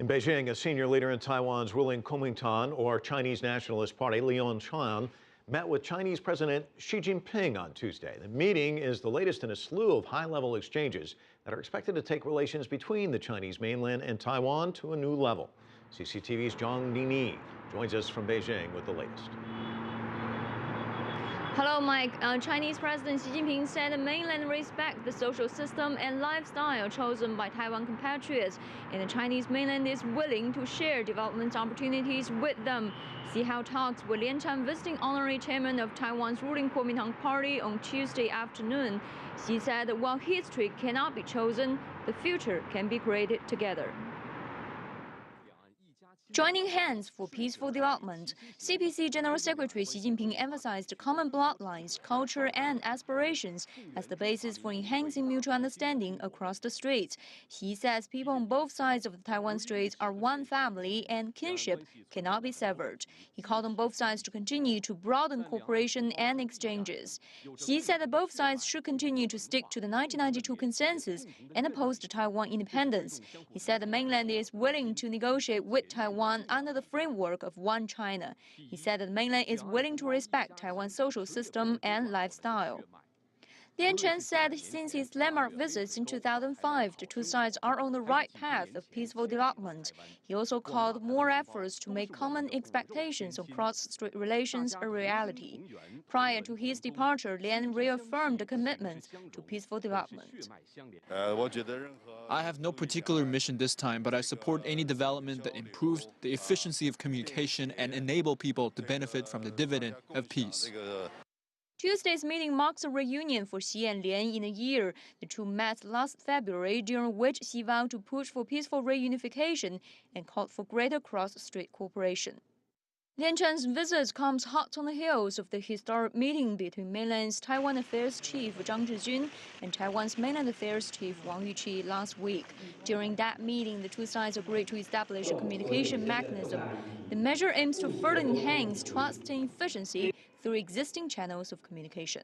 In Beijing, a senior leader in Taiwan's ruling Kuomintang, or Chinese Nationalist Party, Lien Chan, met with Chinese President Xi Jinping on Tuesday. The meeting is the latest in a slew of high-level exchanges that are expected to take relations between the Chinese mainland and Taiwan to a new level. CCTV's Zhang Nini joins us from Beijing with the latest. Hello, Mike. Chinese President Xi Jinping said the mainland respects the social system and lifestyle chosen by Taiwan compatriots, and the Chinese mainland is willing to share development opportunities with them. Xi held talks with Lien Chan, visiting honorary chairman of Taiwan's ruling Kuomintang party, on Tuesday afternoon. Xi said that while history cannot be chosen, the future can be created together. Joining hands for peaceful development, CPC General Secretary Xi Jinping emphasized common bloodlines, culture, and aspirations as the basis for enhancing mutual understanding across the straits. He says people on both sides of the Taiwan Straits are one family and kinship cannot be severed. He called on both sides to continue to broaden cooperation and exchanges. He said that both sides should continue to stick to the 1992 consensus and oppose the Taiwan independence. He said the mainland is willing to negotiate with Taiwan under the framework of One China. He said that the mainland is willing to respect Taiwan's social system and lifestyle. Lien Chan said since his landmark visits in 2005, the two sides are on the right path of peaceful development. He also called more efforts to make common expectations on cross-strait relations a reality. Prior to his departure, Lien reaffirmed the commitment to peaceful development. I have no particular mission this time, but I support any development that improves the efficiency of communication and enable people to benefit from the dividend of peace. Tuesday's meeting marks a reunion for Xi and Lien in a year. The two met last February, during which Xi vowed to push for peaceful reunification and called for greater cross-strait cooperation. Lien Chan's visit comes hot on the heels of the historic meeting between mainland's Taiwan Affairs Chief Zhang and Taiwan's Mainland Affairs Chief Wang Yuqi last week. During that meeting, the two sides agreed to establish a communication mechanism. The measure aims to further enhance trust and efficiency through existing channels of communication.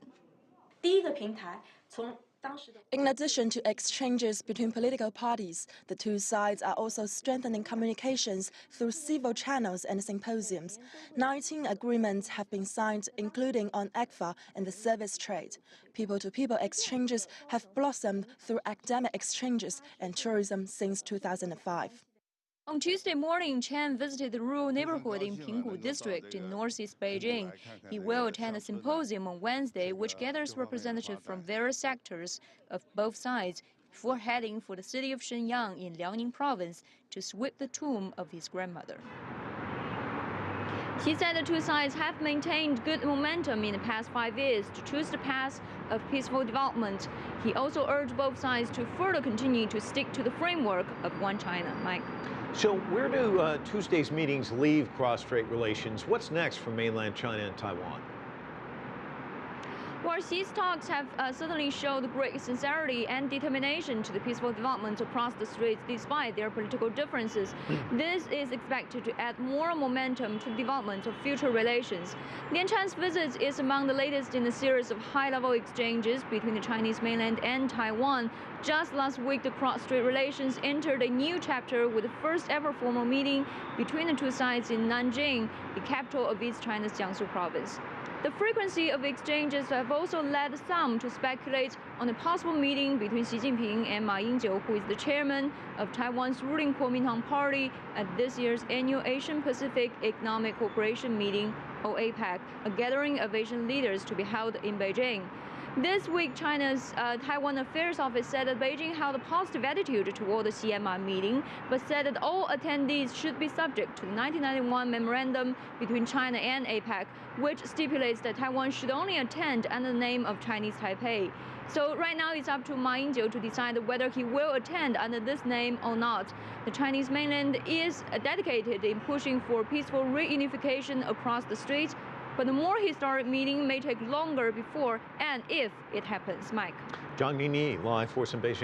In addition to exchanges between political parties, the two sides are also strengthening communications through civil channels and symposiums. 19 agreements have been signed, including on ECFA and the service trade. People-to-people exchanges have blossomed through academic exchanges and tourism since 2005. On Tuesday morning, Chan visited the rural neighborhood in Pinggu district in northeast Beijing. He will attend a symposium on Wednesday, which gathers representatives from various sectors of both sides, before heading for the city of Shenyang in Liaoning province to sweep the tomb of his grandmother. He said the two sides have maintained good momentum in the past 5 years to choose the path of peaceful development. He also urged both sides to further continue to stick to the framework of One China. Mike. So where do Tuesday's meetings leave cross-strait relations? What's next for mainland China and Taiwan? Well, Xi's talks have certainly showed great sincerity and determination to the peaceful development across the straits despite their political differences. This is expected to add more momentum to the development of future relations. Lien Chan's visit is among the latest in a series of high-level exchanges between the Chinese mainland and Taiwan. Just last week, the cross-strait relations entered a new chapter with the first ever formal meeting between the two sides in Nanjing, the capital of East China's Jiangsu province. The frequency of exchanges have also led some to speculate on a possible meeting between Xi Jinping and Ma Ying-jeou, who is the chairman of Taiwan's ruling Kuomintang party, at this year's annual Asian-Pacific Economic Cooperation meeting, or APEC, a gathering of Asian leaders to be held in Beijing. This week, China's Taiwan Affairs Office said that Beijing held a positive attitude toward the CMI meeting, but said that all attendees should be subject to the 1991 memorandum between China and APEC, which stipulates that Taiwan should only attend under the name of Chinese Taipei. So right now it's up to Ma Ying-jeou to decide whether he will attend under this name or not. The Chinese mainland is dedicated in pushing for peaceful reunification across the straits, but the more historic meeting may take longer before and if it happens. Mike. Zhang Nini, live for us in Beijing.